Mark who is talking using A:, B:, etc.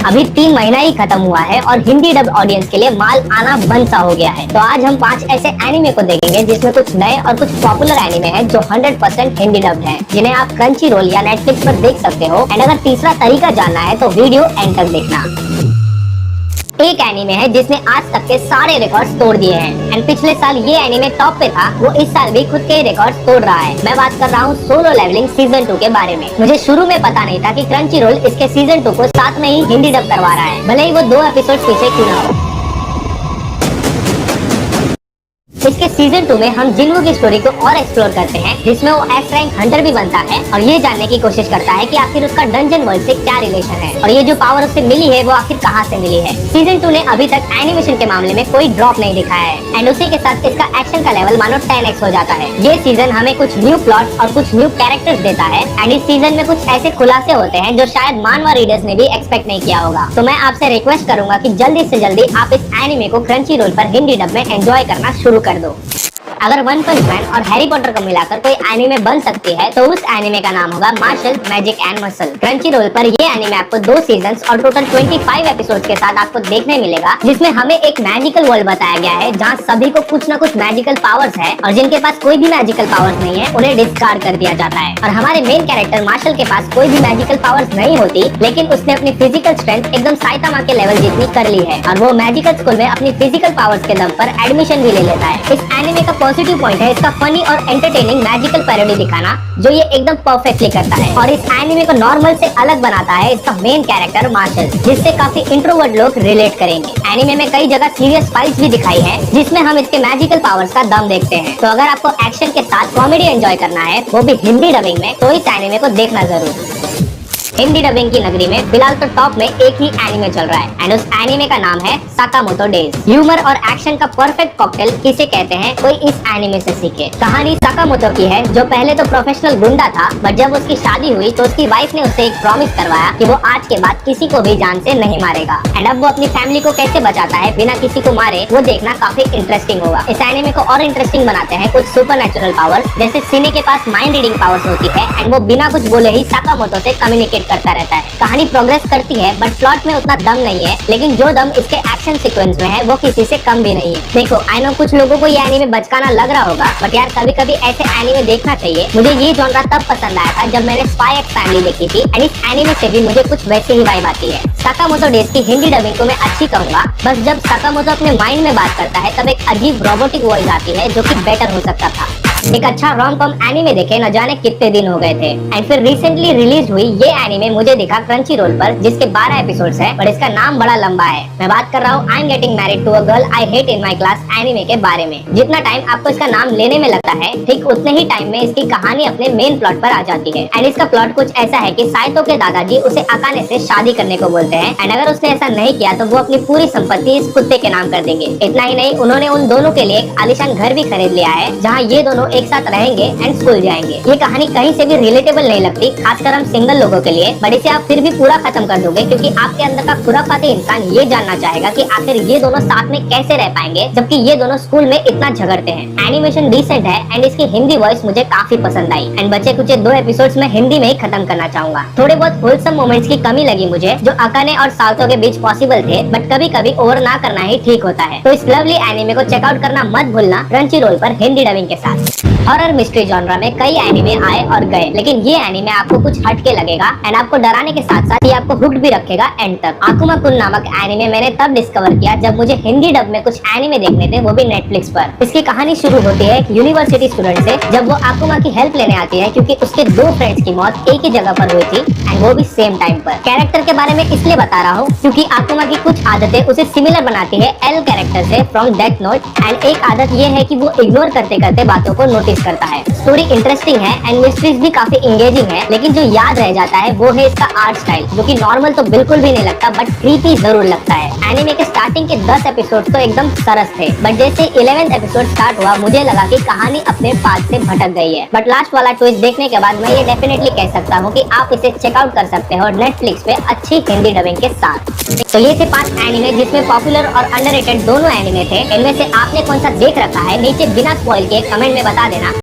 A: अभी 3 महीना ही खत्म हुआ है और हिंदी डब ऑडियंस के लिए माल आना बंद सा हो गया है। तो आज हम 5 ऐसे एनिमे को देखेंगे जिसमें कुछ नए और कुछ पॉपुलर एनिमे हैं जो 100% हिंदी डब है, जिन्हें आप क्रंची रोल या नेटफ्लिक्स पर देख सकते हो। एंड अगर तीसरा तरीका जानना है तो वीडियो एंड तक देखना। एक एनिमे है जिसने आज तक के सारे रिकॉर्ड्स तोड़ दिए हैं एंड पिछले साल ये एनिमे टॉप पे था, वो इस साल भी खुद के रिकॉर्ड्स तोड़ रहा है। मैं बात कर रहा हूँ सोलो लेवलिंग सीजन 2 के बारे में। मुझे शुरू में पता नहीं था कि क्रंची रोल इसके सीजन 2 को साथ में ही हिंदी डब करवा रहा है, भले ही वो 2 एपिसोड पीछे क्यों ना हो। इसके सीजन 2 में हम जिन्हों की स्टोरी को और एक्सप्लोर करते हैं, जिसमें वो एस रैंक हंटर भी बनता है और ये जानने की कोशिश करता है कि आखिर उसका डंजन वर्ल्ड से क्या रिलेशन है और ये जो पावर उसे मिली है वो आखिर कहां से मिली है। सीजन 2 ने अभी तक एनिमेशन के मामले में कोई ड्रॉप नहीं दिखाया है एंड उसी के साथ इसका एक्शन का लेवल मानो 10x हो जाता है। ये सीजन हमें कुछ न्यू प्लॉट और कुछ न्यू कैरेक्टर्स देता है एंड इस सीजन में कुछ ऐसे खुलासे होते हैं जो शायद मानवा रीडर्स ने भी एक्सपेक्ट नहीं किया होगा। तो मैं आपसे रिक्वेस्ट करूंगा कि जल्दी से जल्दी आप इस एनिमे को क्रंची रोल पर हिंदी डब में एंजॉय करना शुरू कर दो। अगर वन पंच मैन और हैरी पॉटर को मिलाकर कोई एनिमे बन सकती है तो उस एनिमे का नाम होगा martial magic and muscle. Crunchyroll पर ये एनिमे आपको 2 सीजन्स और टोटल 25 एपिसोड्स के साथ आपको देखने मिलेगा, जिसमें हमें एक मैजिकल वर्ल्ड बताया गया है जहाँ सभी को कुछ न कुछ मैजिकल पावर्स है और जिनके पास कोई भी मैजिकल पावर्स नहीं है उन्हें डिस्कार्ड कर दिया जाता है। और हमारे मेन कैरेक्टर मार्शल के पास कोई भी मैजिकल पावर्स नहीं होती, लेकिन उसने अपनी फिजिकल स्ट्रेंथ एकदम साइतामा के लेवल जितनी कर ली है और वो मैजिकल स्कूल में अपनी फिजिकल पावर्स के दम पर एडमिशन भी ले लेता है। इस एनिमे का पॉजिटिव पॉइंट है इसका फनी और एंटरटेनिंग मैजिकल पैरोडी दिखाना, जो ये एकदम परफेक्टली करता है। और इस एनिमे को नॉर्मल से अलग बनाता है इसका मेन कैरेक्टर मार्शल, जिससे काफी इंट्रोवर्ट लोग रिलेट करेंगे। एनिमे में कई जगह सीरियस फाइट्स भी दिखाई है जिसमें हम इसके मैजिकल पावर्स का दम देखते हैं। तो अगर आपको एक्शन के साथ कॉमेडी एंजॉय करना है, वो भी हिंदी डबिंग में, तो इस एनिमे को देखना जरूर। हिंदी डबिंग की नगरी में फिलहाल तो टॉप में एक ही एनिमे चल रहा है एंड उस एनिमे का नाम है साकामोटो डेज। ह्यूमर और एक्शन का परफेक्ट कॉकटेल किसे कहते हैं, कोई इस एनिमे से सीखे। कहानी साकामोटो की है जो पहले तो प्रोफेशनल गुंडा था, बट जब उसकी शादी हुई तो उसकी वाइफ ने उससे एक प्रॉमिस करवाया कि वो आज के बाद किसी को भी जान से नहीं मारेगा। एंड अब वो अपनी फैमिली को कैसे बचाता है बिना किसी को मारे, वो देखना काफी इंटरेस्टिंग होगा। इस एनिमे को और इंटरेस्टिंग बनाते हैं कुछ सुपरनैचुरल पावर्स, जैसे सिने के पास माइंड रीडिंग पावर्स होती है एंड वो बिना कुछ बोले ही साकामोटो से कम्युनिकेट करता रहता है। कहानी प्रोग्रेस करती है बट प्लॉट में उतना दम नहीं है, लेकिन जो दम इसके एक्शन सीक्वेंस में है वो किसी से कम भी नहीं है। देखो, आई नो कुछ लोगों को ये एनिमे बचकाना लग रहा होगा, बट यार कभी कभी ऐसे एनिमे देखना चाहिए। मुझे ये जॉनरा तब पसंद आया था जब मैंने स्पाई एक्स फैमिली देखी थी एंड इस एनिमे से भी मुझे कुछ वैसे ही वाइब आती है। साकामोटो डेज की हिंदी डबिंग को मैं अच्छी कहूंगा, बस जब साकामोटो अपने माइंड में बात करता है तब एक अजीब रोबोटिक वॉइस आती है जो कि बेटर हो सकता था। एक अच्छा रोम कॉम एनिमे देखे न जाने कितने दिन हो गए थे एंड फिर रिसेंटली रिलीज हुई ये एनिमे मुझे दिखा क्रंची रोल पर, जिसके 12 एपिसोड्स हैं, पर इसका नाम बड़ा लंबा है। मैं बात कर रहा हूँ I am getting married to a girl I hate in my class anime के बारे में। जितना टाइम आपको इसका नाम लेने में लगता है, ठीक उतने ही टाइम में इसकी कहानी अपने मेन प्लॉट पर आ जाती है। एंड इसका प्लॉट कुछ ऐसा है कि साइतो के दादाजी उसे अकाने से शादी करने को बोलते हैं एंड अगर उसने ऐसा नहीं किया तो वो अपनी पूरी संपत्ति इस कुत्ते के नाम कर देंगे। इतना ही नहीं, उन्होंने उन दोनों के लिए एक आलीशान घर भी खरीद लिया है जहाँ ये दोनों एक साथ रहेंगे एंड स्कूल जाएंगे। ये कहानी कहीं से भी रिलेटेबल नहीं लगती, खासकर हम सिंगल लोगों के लिए, बट इसे आप फिर भी पूरा खत्म कर दोगे क्योंकि आपके अंदर का खुराफाती इंसान ये जानना चाहेगा कि आखिर ये दोनों साथ में कैसे रह पाएंगे जबकि ये दोनों स्कूल में इतना झगड़ते हैं। एनिमेशन डिसेंट है एंड इसकी हिंदी वॉइस मुझे काफी पसंद आई एंड बचे कुछ 2 एपिसोड्स में हिंदी में ही खत्म करना चाहूंगा। थोड़े बहुत होलसम मोमेंट्स की कमी लगी मुझे जो अकाने और साउथो के बीच पॉसिबल थे, बट कभी कभी ओवर ना करना ही ठीक होता है। तो इस लवली एनिमे को चेकआउट करना मत भूलना क्रंची रोल पर हिंदी डबिंग के साथ। हॉरर मिस्ट्री जॉनरा में कई एनिमे आए और गए, लेकिन ये एनिमे आपको कुछ हटके लगेगा एंड आपको डराने के साथ साथ ये आपको हुक्ड भी रखेगा एंड तक। आकुमा कुन नामक एनिमे मैंने तब डिस्कवर किया जब मुझे हिंदी डब में कुछ एनिमे देखने थे, वो भी नेटफ्लिक्स पर। इसकी कहानी शुरू होती है एक यूनिवर्सिटी स्टूडेंट से जब वो आकुमा की हेल्प लेने आती है क्योंकि उसके 2 फ्रेंड्स की मौत एक ही जगह पर हुई थी एंड वो भी सेम टाइम पर। कैरेक्टर के बारे में इसलिए बता रहा हूँ क्योंकि आकुमा की कुछ आदतें उसे सिमिलर बनाती है एल कैरेक्टर से फ्रॉम डेथ नोट एंड एक आदत ये है कि वो इग्नोर करते करते बातों को नोटिस करता है। स्टोरी इंटरेस्टिंग है एंड मिस्ट्रीज भी काफी एंगेजिंग है, लेकिन जो याद रह जाता है वो है इसका आर्ट स्टाइल, जो कि नॉर्मल तो बिल्कुल भी नहीं लगता बट क्रीपी जरूर लगता है। एनिमे के स्टार्टिंग के 10 एपिसोड तो एकदम सरस थे, बट जैसे 11th एपिसोड स्टार्ट हुआ मुझे लगा कि कहानी अपने पाथ से भटक गई है। बट लास्ट वाला ट्विस्ट देखने के बाद मैं ये डेफिनेटली कह सकता हूँ कि आप इसे चेकआउट कर सकते हो नेटफ्लिक्स पे अच्छी हिंदी डबिंग के साथ। तो ये थे 5 एनिमे जिसमें पॉपुलर और अंडररेटेड दोनों एनिमे थे। इनमें से आपने कौन सा देख रखा है नीचे बिना स्पॉइल के कमेंट में बता देना